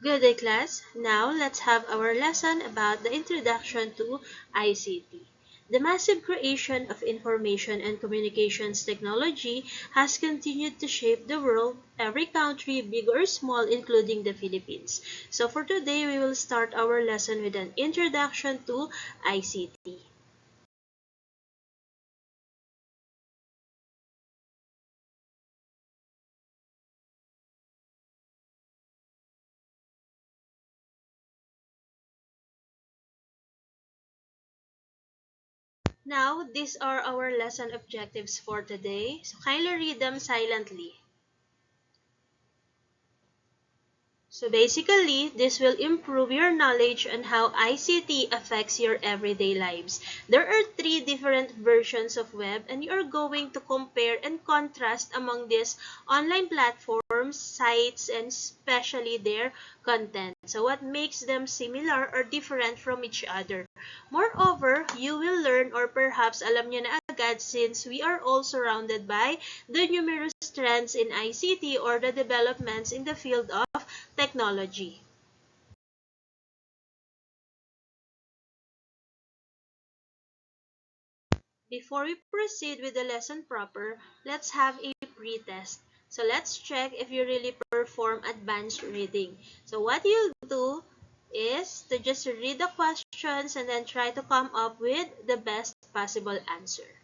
Good day, class. Now let's have our lesson about the introduction to ICT. The massive creation of information and communications technology has continued to shape the world, every country, big or small, including the Philippines. So for today, we will start our lesson with an introduction to ICT. Now, these are our lesson objectives for today. So kindly read them silently. So basically, this will improve your knowledge on how ICT affects your everyday lives. There are three different versions of web and you're going to compare and contrast among these online platforms, sites, and especially their content. So what makes them similar or different from each other? Moreover, you will learn or perhaps alam nyo na agad since we are all surrounded by the numerous trends in ICT or the developments in the field of technology. Before we proceed with the lesson proper, let's have a pre-test. So let's check if you really perform advanced reading. So what you'll do is to just read the questions and then try to come up with the best possible answer.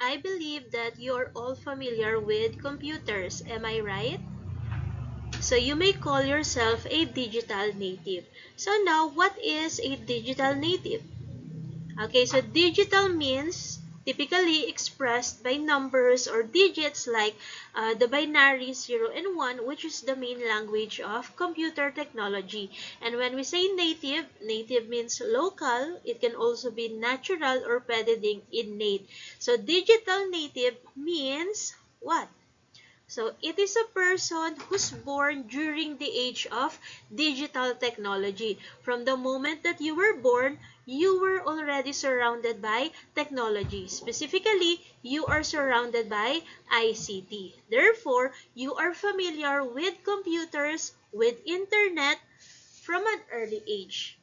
I believe that you're all familiar with computers, am I right? So you may call yourself a digital native. So now, what is a digital native? Okay, so digital means typically expressed by numbers or digits like the binary 0 and 1, which is the main language of computer technology. And when we say native, native means local. It can also be natural or pwede ding innate. So digital native means what? So it is a person who's born during the age of digital technology. From the moment that you were born, you were already surrounded by technology. Specifically, you are surrounded by ICT. Therefore, you are familiar with computers, with internet from an early age.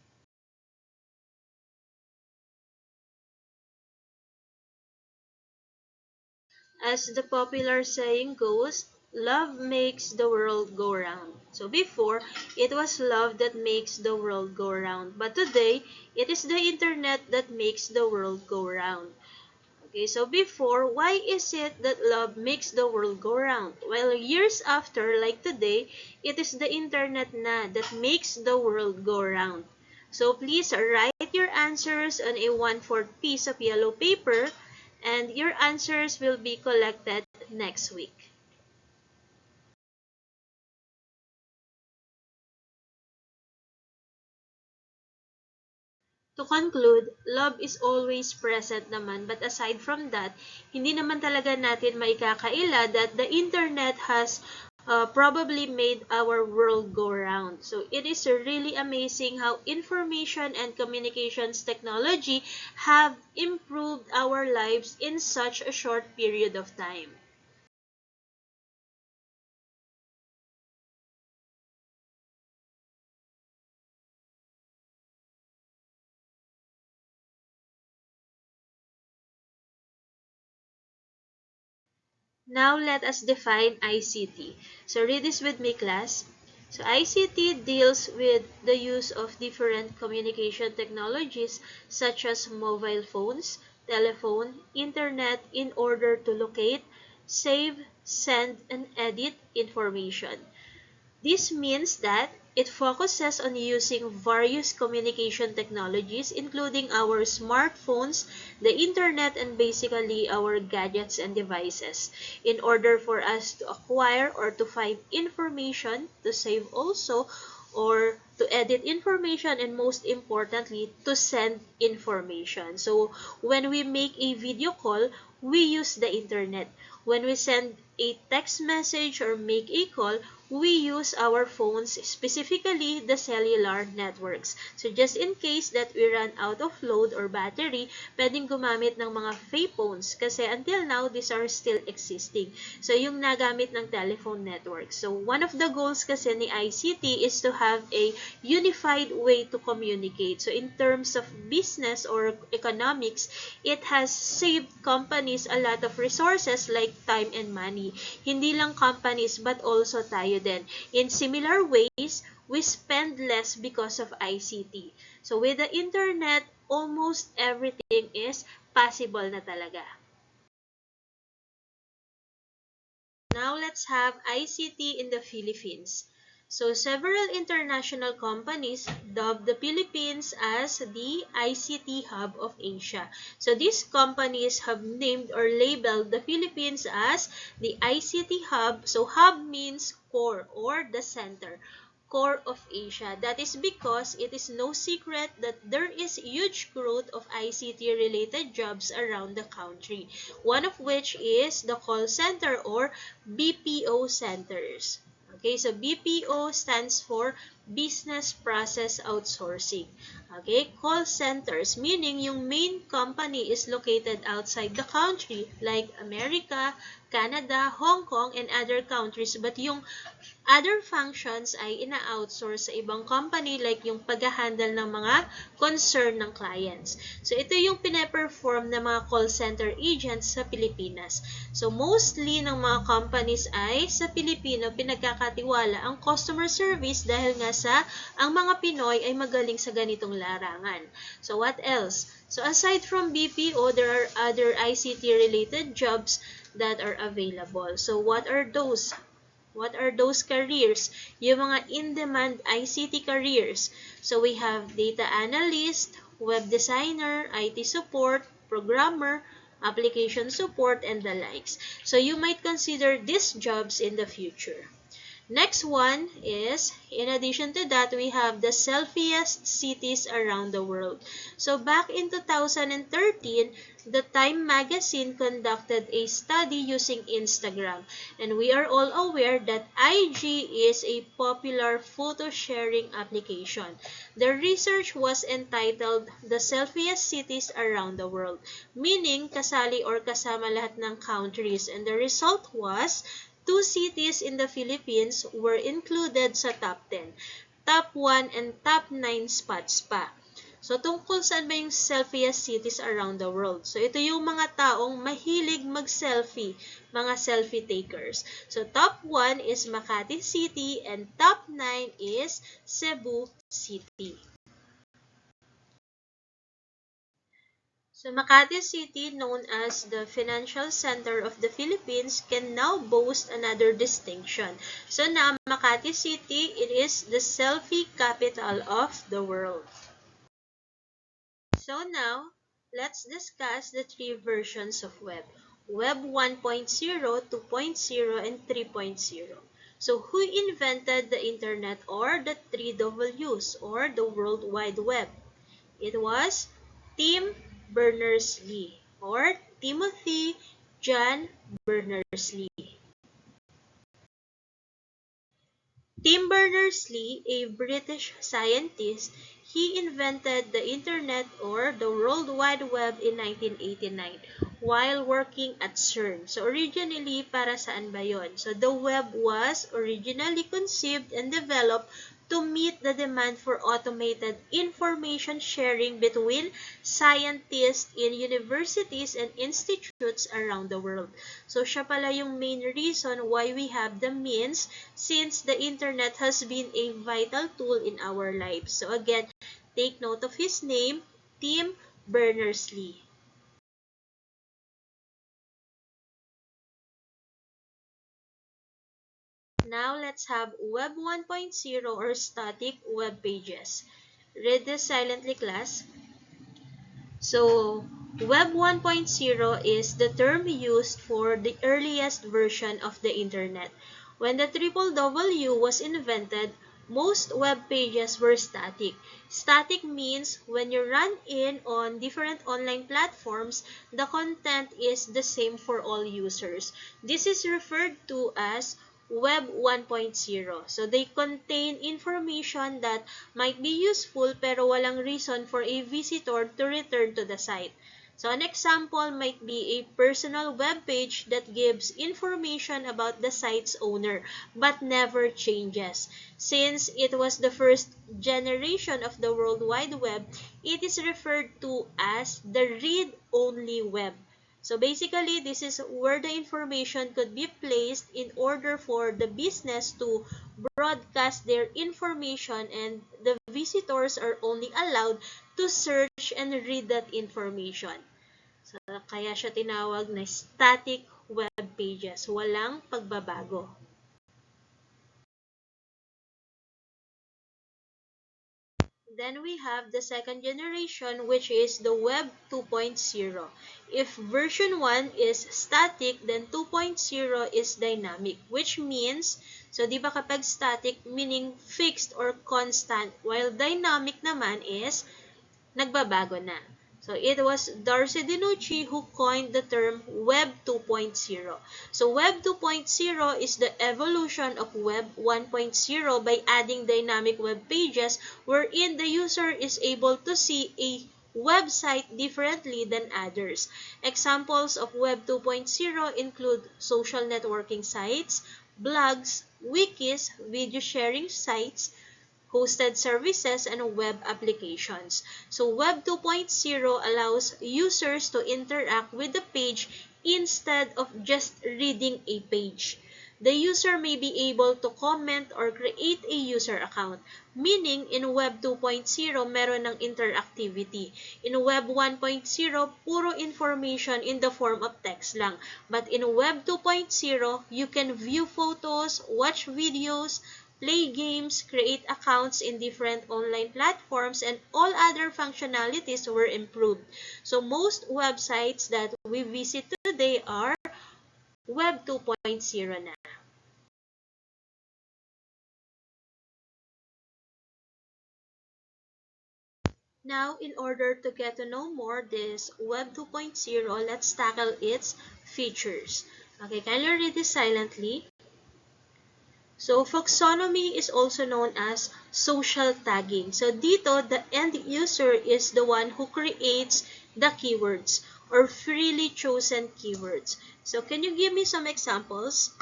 As the popular saying goes, love makes the world go round. So before, it was love that makes the world go round. But today, it is the internet that makes the world go round. Okay, so before, why is it that love makes the world go round? Well, years after, like today, it is the internet na that makes the world go round. So please write your answers on a 1/4 piece of yellow paper and your answers will be collected next week. To conclude, love is always present naman but aside from that, hindi naman talaga natin maikakaila that the internet has probably made our world go round. So it is really amazing how information and communications technology have improved our lives in such a short period of time. Now let us define ICT. So read this with me, class. So ICT deals with the use of different communication technologies such as mobile phones, telephone, internet in order to locate, save, send, and edit information. This means that it focuses on using various communication technologies, including our smartphones, the internet, and basically our gadgets and devices, in order for us to acquire or to find information, to save also, or to edit information, and most importantly, to send information. So, when we make a video call, we use the internet. When we send a text message or make a call, we use our phones, specifically the cellular networks. So just in case that we run out of load or battery, pwedeng gumamit ng mga phones kasi until now, these are still existing. So yung nagamit ng telephone network. So one of the goals kasi ni ICT is to have a unified way to communicate. So in terms of business or economics, it has saved companies a lot of resources like time and money. Hindi lang companies but also tayo din. In similar ways, we spend less because of ICT. So with the internet, almost everything is possible na talaga. Now let's have ICT in the Philippines. So several international companies dubbed the Philippines as the ICT hub of Asia. So these companies have named or labeled the Philippines as the ICT hub. So hub means core or the center, core of Asia. That is because it is no secret that there is huge growth of ICT related jobs around the country. One of which is the call center or BPO centers. Okay, so BPO stands for Business Process Outsourcing. Okay, call centers, meaning yung main company is located outside the country like America, Canada, Hong Kong, and other countries. But yung other functions ay ina-outsource sa ibang company like yung pag-handle ng mga concern ng clients. So, ito yung pine-perform ng mga call center agents sa Pilipinas. So, mostly ng mga companies ay sa Pilipino pinagkakatiwala ang customer service dahil nga sa ang mga Pinoy ay magaling sa ganitong larangan. So, what else? So, aside from BPO, there are other ICT-related jobs that are available. So, what are those? What are those careers? Yung mga in-demand ICT careers. So we have data analyst, web designer, IT support, programmer, application support, and the likes. So you might consider these jobs in the future. Next one is, in addition to that, we have the selfiest cities around the world. So back in 2013, the Time magazine conducted a study using Instagram. And we are all aware that IG is a popular photo sharing application. The research was entitled The Selfiest Cities Around the World, meaning kasali or kasama lahat ng countries. And the result was 2 cities in the Philippines were included sa top 10, top 1 and top 9 spots pa. So, tungkol saan ba yung selfiest cities around the world? So, ito yung mga taong mahilig mag-selfie, mga selfie takers. So, top 1 is Makati City and top 9 is Cebu City. So, Makati City, known as the financial center of the Philippines, can now boast another distinction. So, now, Makati City, it is the selfie capital of the world. So, now, let's discuss the 3 versions of web. Web 1.0, 2.0, and 3.0. So, who invented the internet or the 3 Ws or the World Wide Web? It was Tim Berners-Lee or Timothy John Berners-Lee. Tim Berners-Lee, a British scientist, he invented the internet or the World Wide Web in 1989 while working at CERN. So originally, para saan ba yun? So the web was originally conceived and developed to meet the demand for automated information sharing between scientists in universities and institutes around the world. So siya pala yung main reason why we have the means, since the internet has been a vital tool in our lives. So again, take note of his name, Tim Berners-Lee. Now let's have Web 1.0 or static web pages. Read this silently, class. So, Web 1.0 is the term used for the earliest version of the internet. When the www was invented, most web pages were static. Static means when you run in on different online platforms, the content is the same for all users. This is referred to as Web 1.0. So they contain information that might be useful pero walang reason for a visitor to return to the site. So an example might be a personal web page that gives information about the site's owner but never changes. Since it was the first generation of the World Wide Web, it is referred to as the read-only web. So basically, this is where the information could be placed in order for the business to broadcast their information, and the visitors are only allowed to search and read that information. So kaya siya tinawag na static web pages, walang pagbabago. Then we have the second generation, which is the Web 2.0. If version 1 is static, then 2.0 is dynamic, which means, so di ba kapag static, meaning fixed or constant, while dynamic naman is nagbabago na. So it was Darcy DiNucci who coined the term Web 2.0. So Web 2.0 is the evolution of Web 1.0 by adding dynamic web pages wherein the user is able to see a website differently than others. Examples of Web 2.0 include social networking sites, blogs, wikis, video sharing sites, hosted services, and web applications. So Web 2.0 allows users to interact with the page instead of just reading a page. The user may be able to comment or create a user account, meaning in Web 2.0 meron ng interactivity. In Web 1.0, puro information in the form of text lang. But in Web 2.0, you can view photos, watch videos, play games, create accounts in different online platforms, and all other functionalities were improved. So most websites that we visit today are Web 2.0 na. Now, in order to get to know more this Web 2.0, let's tackle its features. Okay, can you read this silently? So, Foxonomy is also known as social tagging. So, dito, the end user is the one who creates the keywords or freely chosen keywords. So, can you give me some examples?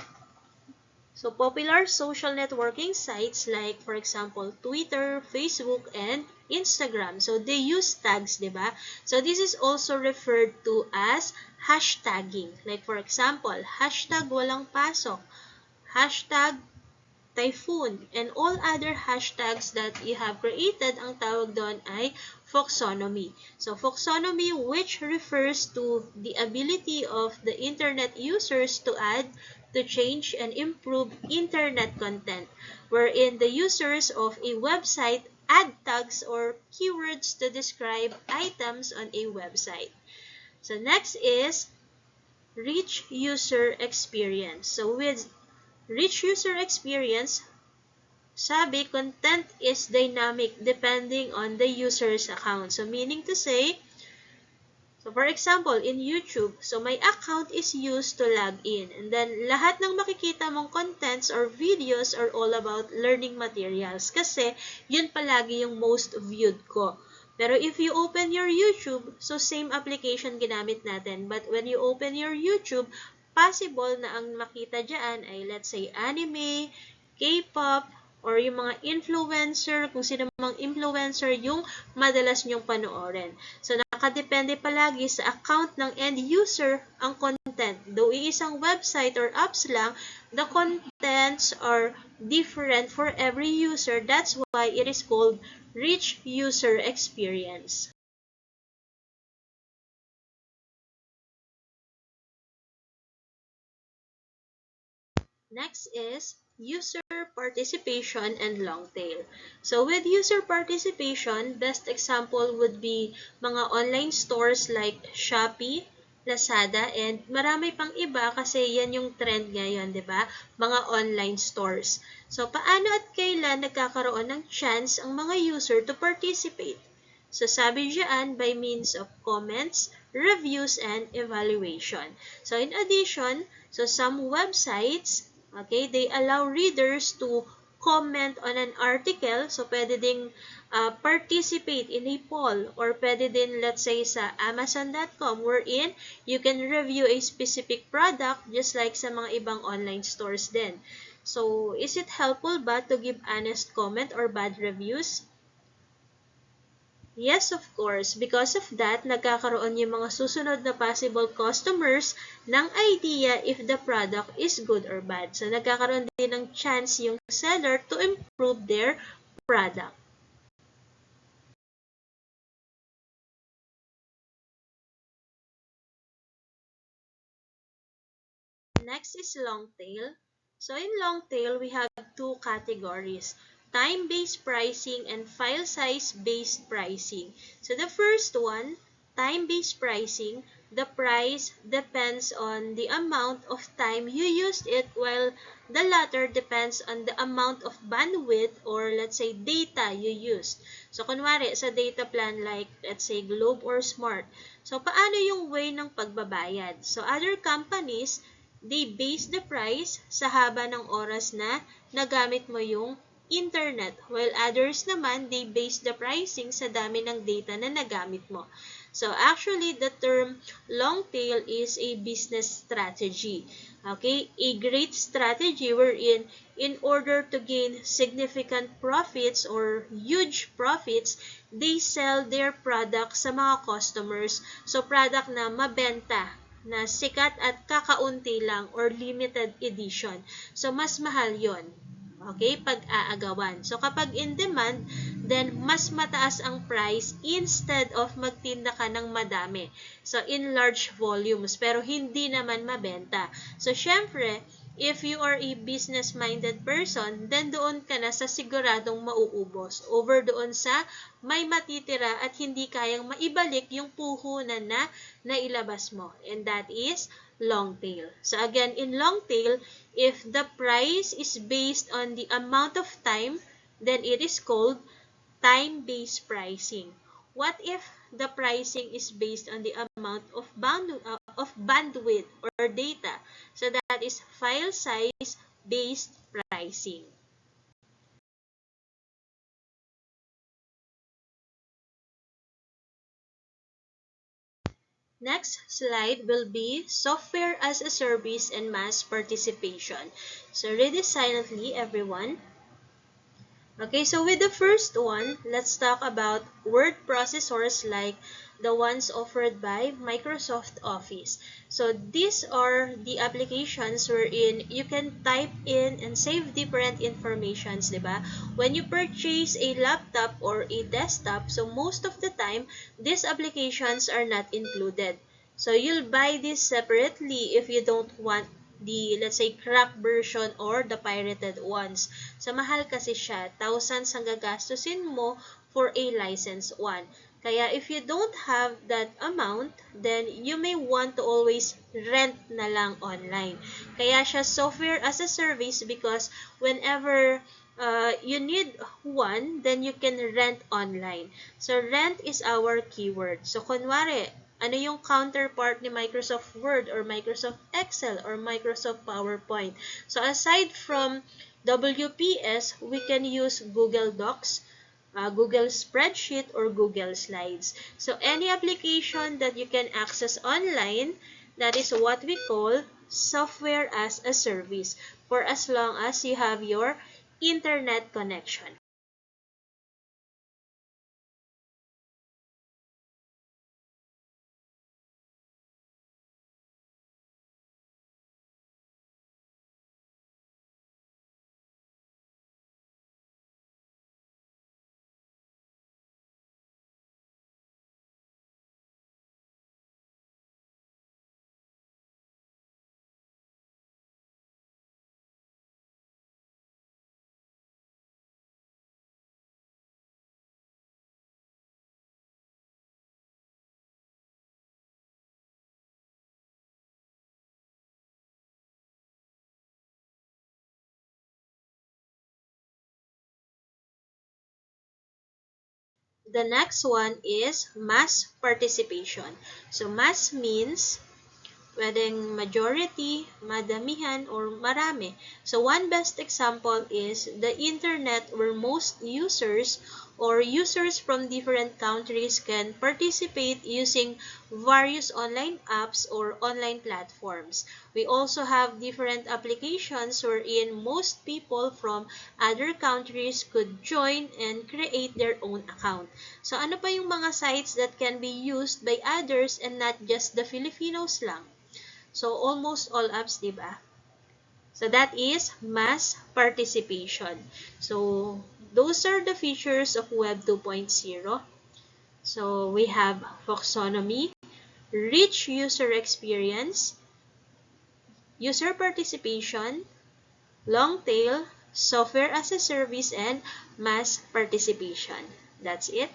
So, popular social networking sites like, for example, Twitter, Facebook, and Instagram. So, they use tags, diba? So, this is also referred to as hashtagging. Like, for example, hashtag walang pasok, hashtag typhoon, and all other hashtags that you have created, ang tawag doon ay Foxonomy. So, Foxonomy, which refers to the ability of the internet users to add, to change, and improve internet content, wherein the users of a website add tags or keywords to describe items on a website. So, next is rich user experience. So, with rich user experience, sabi, content is dynamic depending on the user's account. So, meaning to say, so for example, in YouTube, so my account is used to log in. And then, lahat ng makikita mong contents or videos are all about learning materials. Kasi, yun palagi yung most viewed ko. Pero if you open your YouTube, so same application ginamit natin. But when you open your YouTube, possible na ang makita dyan ay let's say anime, K-pop, or yung mga influencer, kung sino mang influencer yung madalas nyong panoorin. So, nakadepende palagi sa account ng end user ang content. Though iisang website or apps lang, the contents are different for every user. That's why it is called rich user experience. Next is user participation and long tail. So with user participation, best example would be mga online stores like Shopee, Lazada, and marami pang iba kasi yan yung trend ngayon, di ba? Mga online stores. So paano at kailan nagkakaroon ng chance ang mga user to participate? So sabi diyan by means of comments, reviews, and evaluation. So in addition, so some websites, okay, they allow readers to comment on an article. So, pwede ding participate in a poll or pwede din, let's say, sa Amazon.com wherein you can review a specific product just like sa mga ibang online stores din. So, is it helpful ba to give honest comment or bad reviews? Yes, of course. Because of that, nagkakaroon yung mga susunod na possible customers ng idea if the product is good or bad. So, nagkakaroon din ng chance yung seller to improve their product. Next is long tail. So, in long tail, we have two categories: time-based pricing and file size-based pricing. So, the first one, time-based pricing, the price depends on the amount of time you used it, while the latter depends on the amount of bandwidth or let's say data you used. So, kunwari, sa data plan like let's say Globe or Smart. So, paano yung way ng pagbabayad? So, other companies, they base the price sa haba ng oras na nagamit mo yung internet, while others naman, they base the pricing sa dami ng data na nagamit mo. So, actually, the term long tail is a business strategy. Okay? A great strategy wherein, in order to gain significant profits or huge profits, they sell their products sa mga customers. So, product na mabenta, na sikat at kakaunti lang or limited edition. So, mas mahal yon. Okay? Pag-aagawan. So, kapag in demand, then mas mataas ang price instead of magtinda ka ng madami. So, in large volumes. Pero hindi naman mabenta. So, syempre, if you are a business-minded person, then doon ka na sa siguradong mauubos over doon sa may matitira at hindi kayang maibalik yung puhunan na nailabas mo. And that is long tail. So again, in long tail, if the price is based on the amount of time, then it is called time-based pricing. What if the pricing is based on the amount of bandwidth or data? So that is file size based pricing. Next slide will be software as a service and mass participation. So read this silently, everyone. Okay, so with the first one, let's talk about word processors like the ones offered by Microsoft Office. So these are the applications wherein you can type in and save different informations, diba? When you purchase a laptop or a desktop, so most of the time, these applications are not included. So you'll buy this separately if you don't want the, let's say, cracked version or the pirated ones. So, mahal kasi siya. Thousands ang gagastusin mo for a licensed one. Kaya, if you don't have that amount, then you may want to always rent na lang online. Kaya siya software as a service because whenever you need one, then you can rent online. So, rent is our keyword. So, kunwari, ano yung counterpart ni Microsoft Word or Microsoft Excel or Microsoft PowerPoint? So, aside from WPS, we can use Google Docs, Google Spreadsheet, or Google Slides. So, any application that you can access online, that is what we call software as a service for as long as you have your internet connection. The next one is mass participation. So mass means pwedeng majority, madamihan, or marami. So one best example is the internet where most users or users from different countries can participate using various online apps or online platforms. We also have different applications wherein most people from other countries could join and create their own account. So ano pa yung mga sites that can be used by others and not just the Filipinos lang? So, almost all apps, di ba? So, that is mass participation. So, those are the features of Web 2.0. So, we have Foxonomy, rich user experience, user participation, long tail, software as a service, and mass participation. That's it.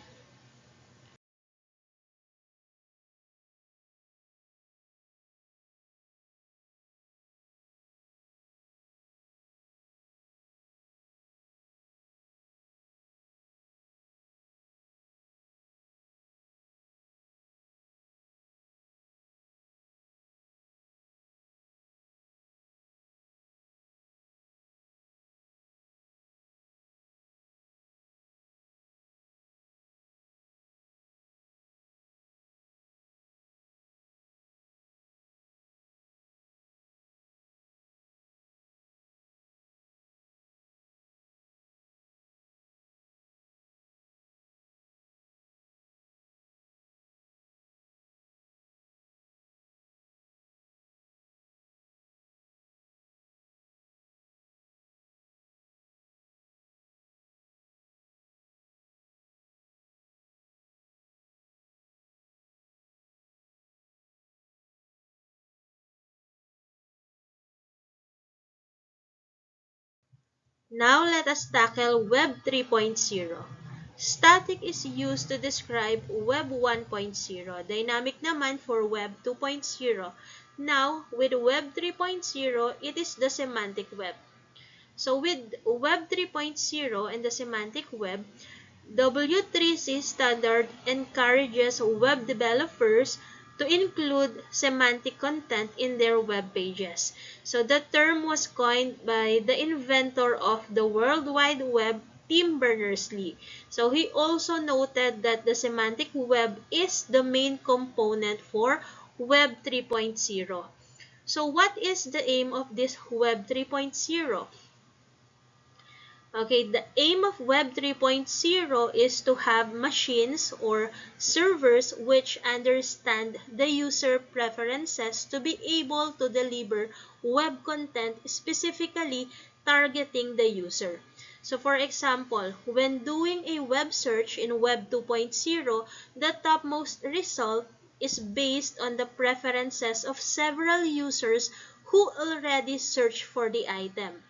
Now let us tackle Web 3.0. Static is used to describe Web 1.0. Dynamic naman for Web 2.0. Now, with Web 3.0, it is the semantic web. So with Web 3.0 and the semantic web, W3C standard encourages web developers to include semantic content in their web pages. So the term was coined by the inventor of the World Wide Web, Tim Berners-Lee. So he also noted that the semantic web is the main component for Web 3.0. So what is the aim of this Web 3.0? Okay, the aim of Web 3.0 is to have machines or servers which understand the user preferences to be able to deliver web content specifically targeting the user. So for example, when doing a web search in Web 2.0, the topmost result is based on the preferences of several users who already searched for the item.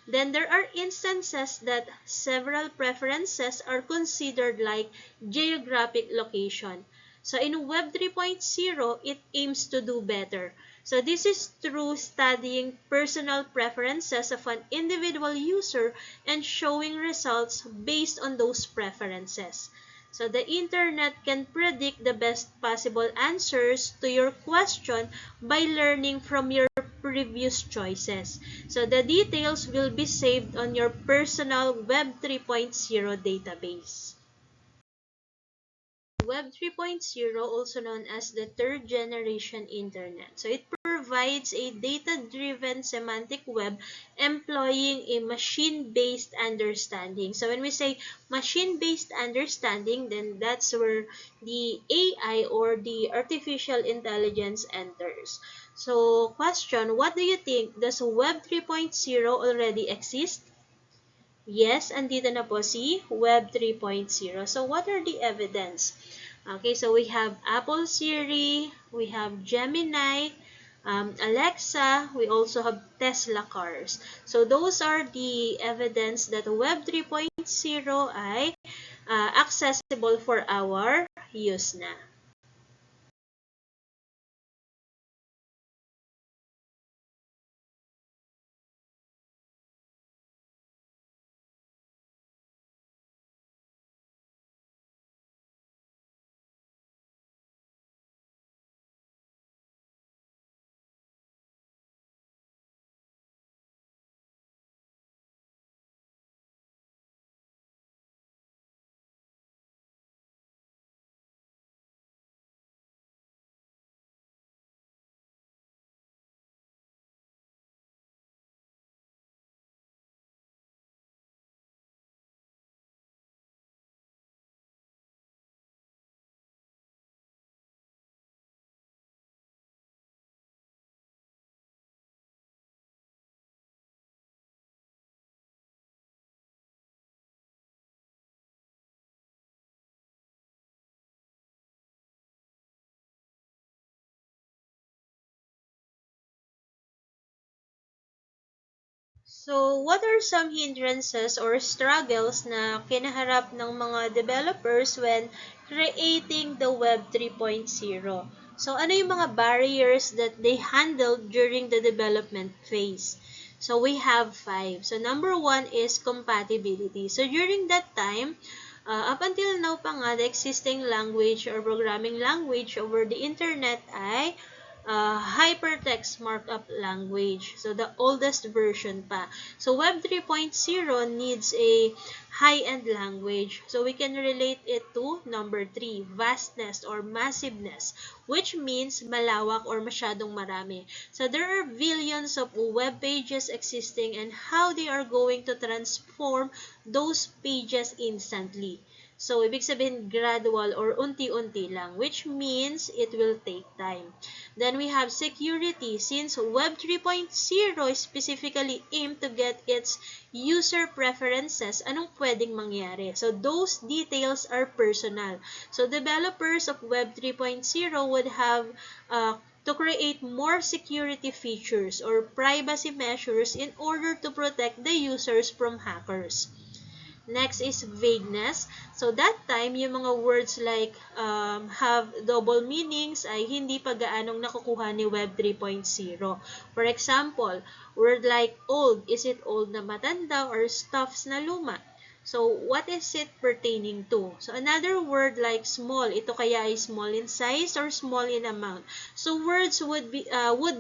Then there are instances that several preferences are considered like geographic location. So in Web 3.0, it aims to do better. So this is through studying personal preferences of an individual user and showing results based on those preferences. So the internet can predict the best possible answers to your question by learning from your previous choices. So the details will be saved on your personal Web 3.0 database. Web 3.0, also known as the third generation internet. So it provides provides a data-driven semantic web employing a machine-based understanding. So when we say machine-based understanding, then that's where the AI or the artificial intelligence enters. So question, what do you think? Does Web 3.0 already exist? Yes, andito na po si Web 3.0. So, what are the evidence? Okay, so we have Apple Siri, we have Gemini, Alexa, we also have Tesla cars. So, those are the evidence that Web 3.0 ay accessible for our use na. So, what are some hindrances or struggles na kinaharap ng mga developers when creating the Web 3.0? So, ano yung mga barriers that they handled during the development phase? So, we have 5. So, number 1 is compatibility. So, during that time, up until now pa nga, the existing language or programming language over the internet ay hypertext markup language. So, the oldest version pa. So, Web 3.0 needs a high-end language. So, we can relate it to number 3, vastness or massiveness, which means malawak or masyadong marami. So, there are billions of web pages existing and how they are going to transform those pages instantly. So, ibig sabihin gradual or unti-unti lang, which means it will take time. Then we have security. Since Web 3.0 is specifically aimed to get its user preferences, anong pwedeng mangyari? So, those details are personal. So, developers of Web 3.0 would have to create more security features or privacy measures in order to protect the users from hackers. Next is vagueness. So, that time, yung mga words like have double meanings ay hindi pa gaanong nakukuha ni Web 3.0. For example, word like old, is it old na matanda or stuffs na luma? So, what is it pertaining to? So, another word like small, ito kaya ay small in size or small in amount. So, words would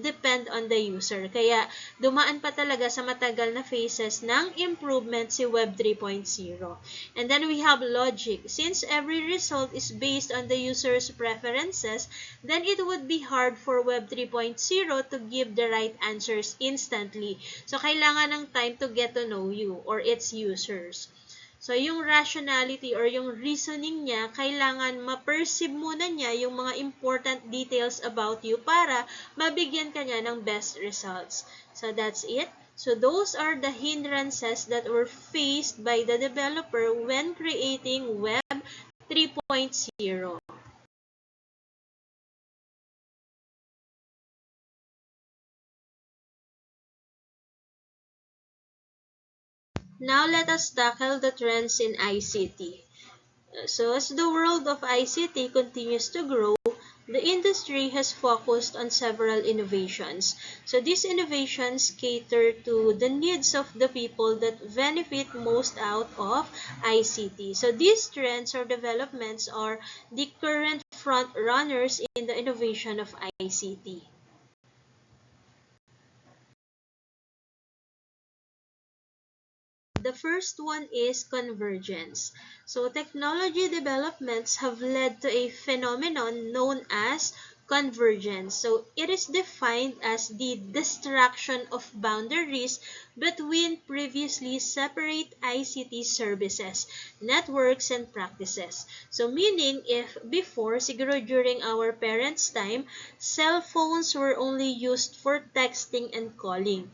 depend on the user. Kaya, dumaan pa talaga sa matagal na phases ng improvement si Web 3.0. And then we have logic. Since every result is based on the user's preferences, then it would be hard for Web 3.0 to give the right answers instantly. So, kailangan ng time to get to know you or its users. So, yung rationality or yung reasoning niya, kailangan ma-perceive muna niya yung mga important details about you para mabigyan ka niya ng best results. So, that's it. So, those are the hindrances that were faced by the developer when creating Web 3.0. Now, let us tackle the trends in ICT. So, as the world of ICT continues to grow, the industry has focused on several innovations. So, these innovations cater to the needs of the people that benefit most out of ICT. So, these trends or developments are the current front runners in the innovation of ICT. The first one is convergence. So, technology developments have led to a phenomenon known as convergence. So it is defined as the destruction of boundaries between previously separate ICT services, networks, and practices. So meaning if before, siguro during our parents' time, cell phones were only used for texting and calling.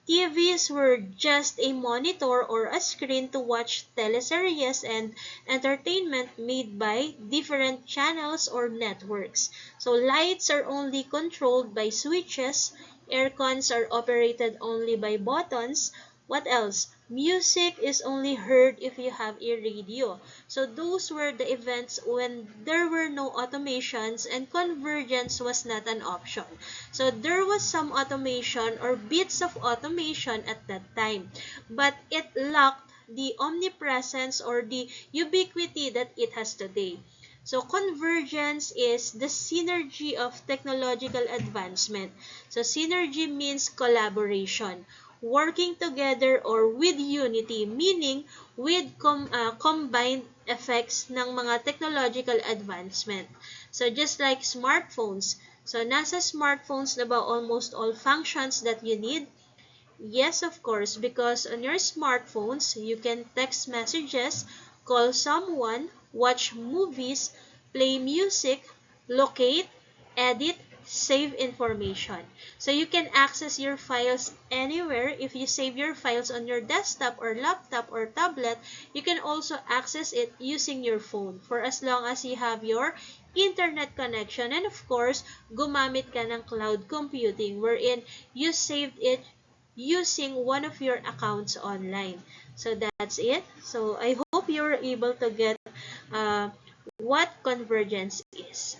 TVs were just a monitor or a screen to watch teleseries and entertainment made by different channels or networks. So lights are only controlled by switches, air cons are operated only by buttons. What else? Music is only heard if you have a radio. So those were the events when there were no automations and convergence was not an option. So there was some automation or bits of automation at that time, but it lacked the omnipresence or the ubiquity that it has today. So convergence is the synergy of technological advancement. So synergy means collaboration, working together or with unity, meaning with combined effects ng mga technological advancement. So just like smartphones. So nasa smartphones na ba almost all functions that you need? Yes, of course, because on your smartphones, you can text messages, call someone, watch movies, play music, locate, edit, save information. So you can access your files anywhere. If you save your files on your desktop or laptop or tablet, you can also access it using your phone for as long as you have your internet connection. And of course, gumamit ka ng cloud computing wherein you saved it using one of your accounts online. So that's it. So I hope you're able to get uh, what convergence is.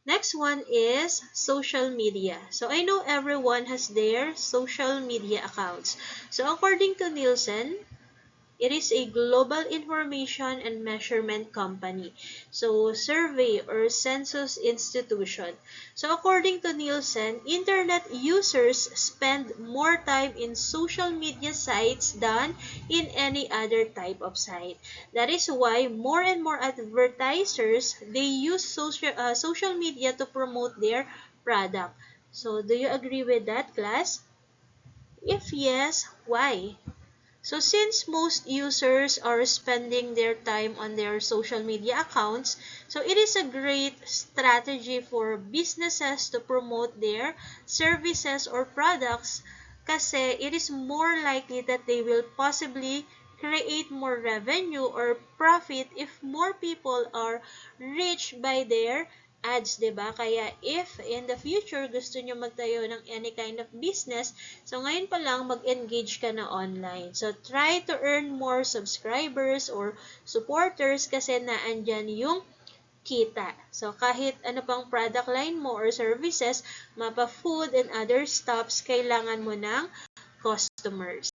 Next one is social media. So I know everyone has their social media accounts. So according to Nielsen, it is a global information and measurement company. So, survey or census institution. So, according to Nielsen, internet users spend more time in social media sites than in any other type of site. That is why more and more advertisers, they use social media to promote their product. So, do you agree with that, class? If yes, why? So since most users are spending their time on their social media accounts, so it is a great strategy for businesses to promote their services or products kasi it is more likely that they will possibly create more revenue or profit if more people are reached by their ads, 'di ba? Kaya if in the future gusto niyo magtayo ng any kind of business, so ngayon pa lang mag-engage ka na online. So try to earn more subscribers or supporters kasi naandyan yung kita. So kahit ano pang product line mo or services, mapa food and other stuffs, kailangan mo ng customers.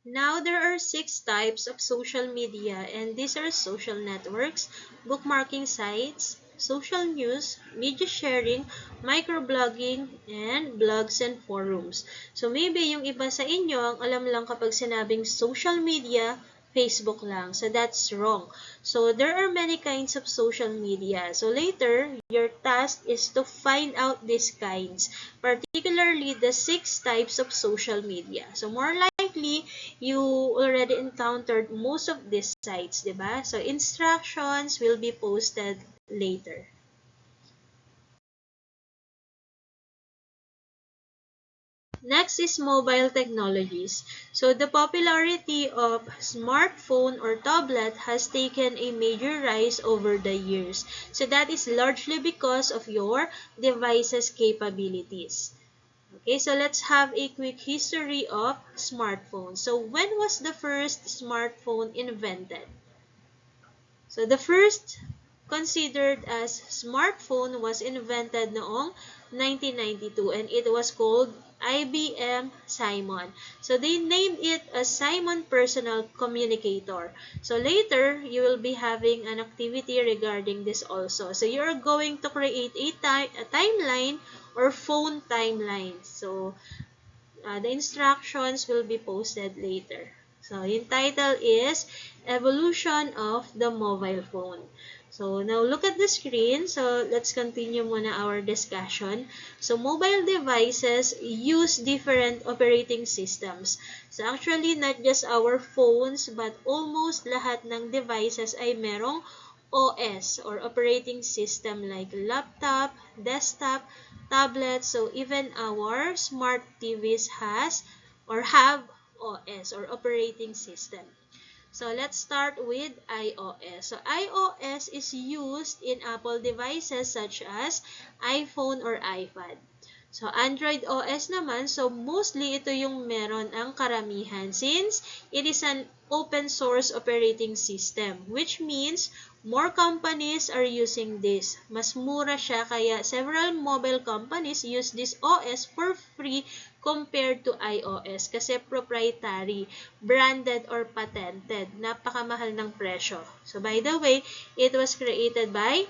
Now, there are 6 types of social media, and these are social networks, bookmarking sites, social news, media sharing, microblogging, and blogs and forums. So, maybe yung iba sa inyo, ang alam lang kapag sinabing social media, Facebook lang. So, that's wrong. So, there are many kinds of social media. So, later, your task is to find out these kinds, particularly the 6 types of social media. So, more likely, you already encountered most of these sites, diba? So, instructions will be posted later. Next is mobile technologies. So, the popularity of smartphone or tablet has taken a major rise over the years. So, that is largely because of your device's capabilities. Okay, so let's have a quick history of smartphones. So, when was the first smartphone invented? So, the first considered as smartphone was invented noong 1992 and it was called IBM Simon. So, they named it as Simon Personal Communicator. So, later, you will be having an activity regarding this also. So, you're going to create a timeline or phone timelines. So, the instructions will be posted later. So, yung title is Evolution of the Mobile Phone. So, now look at the screen. So, let's continue muna our discussion. So, mobile devices use different operating systems. So, actually, not just our phones, but almost lahat ng devices ay merong OS or operating system like laptop, desktop, tablet. So even our smart TVs has or have OS or operating system. So let's start with iOS. So iOS is used in Apple devices such as iPhone or iPad. So Android OS naman, so mostly ito yung meron ang karamihan since it is an open source operating system, which means more companies are using this. Mas mura siya kaya several mobile companies use this OS for free compared to iOS kasi proprietary, branded or patented. Napakamahal ng presyo. So by the way, it was created by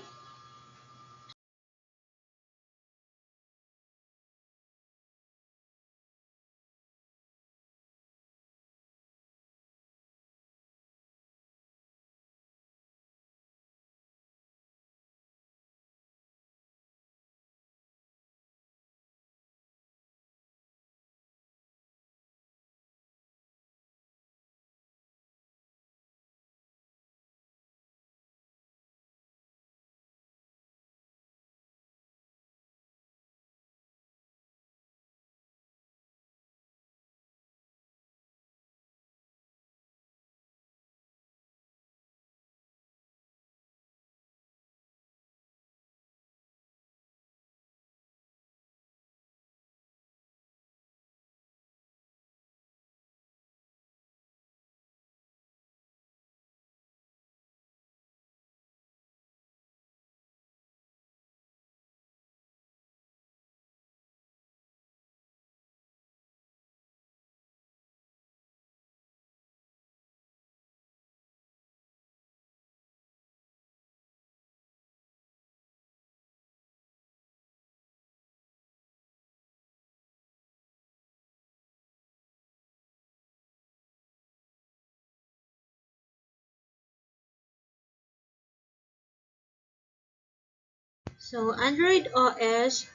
so Android OS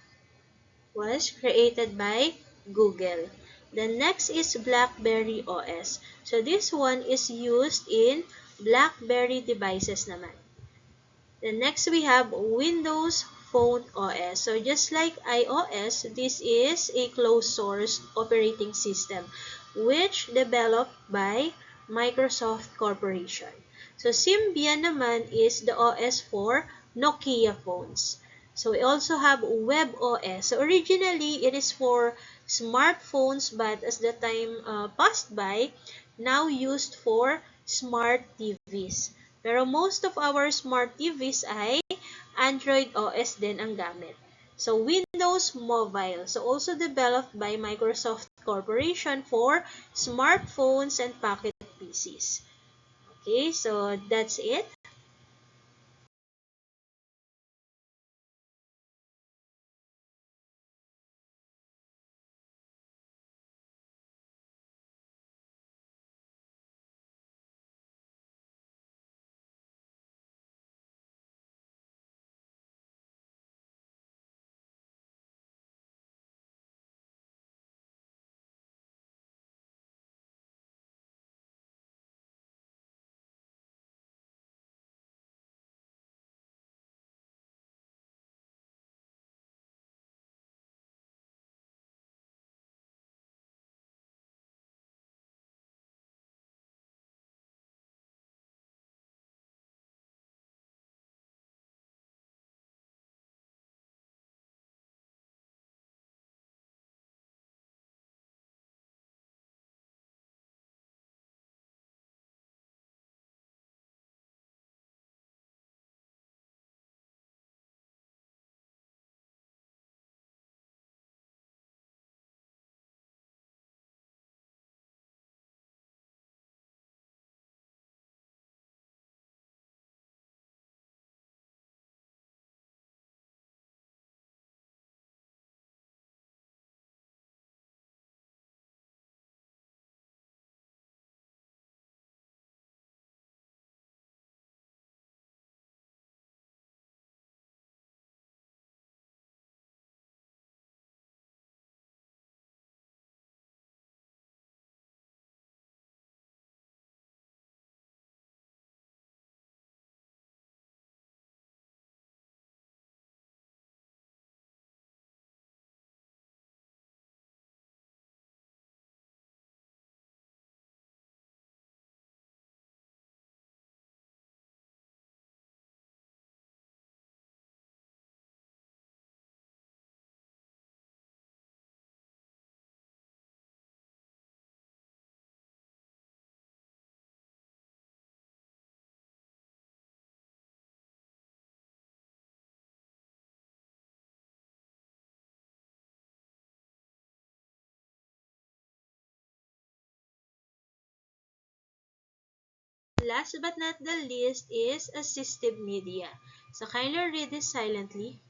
was created by Google. The next is BlackBerry OS. So this one is used in BlackBerry devices naman. The next we have Windows Phone OS. So just like iOS, this is a closed source operating system which developed by Microsoft Corporation. So Symbian naman is the OS for Nokia phones. So we also have WebOS. So originally it is for smartphones, but as the time passed by, now used for smart TVs. Pero most of our smart TVs ay Android OS din ang gamit. So Windows Mobile, so also developed by Microsoft Corporation for smartphones and pocket PCs. Okay, so that's it. last but not the least is assistive media. So kindly read this silently.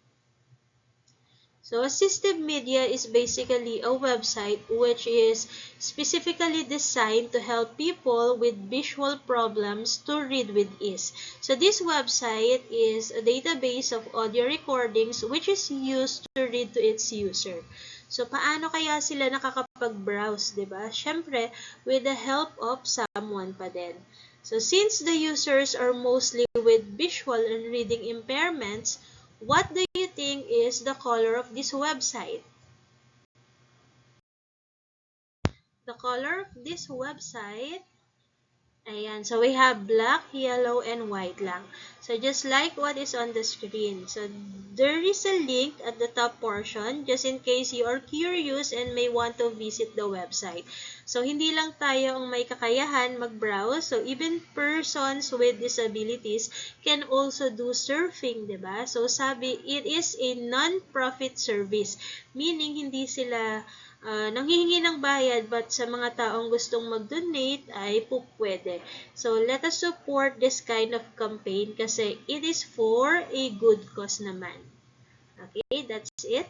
So assistive media is basically a website which is specifically designed to help people with visual problems to read with ease. So this website is a database of audio recordings which is used to read to its user. So paano kaya sila nakakapag-browse, 'di ba? Syempre, with the help of someone pa din. So since the users are mostly with visual and reading impairments, what do you think is the color of this website? The color of this website, ayan, so we have black, yellow, and white lang. So just like what is on the screen. So there is a link at the top portion just in case you are curious and may want to visit the website. So hindi lang tayo ang may kakayahan mag-browse. So even persons with disabilities can also do surfing, 'di ba? So sabi, it is a non-profit service. Meaning hindi sila nanghihingi ng bayad, but sa mga taong gustong mag-donate ay pwede. So, let us support this kind of campaign kasi it is for a good cause naman. Okay, that's it.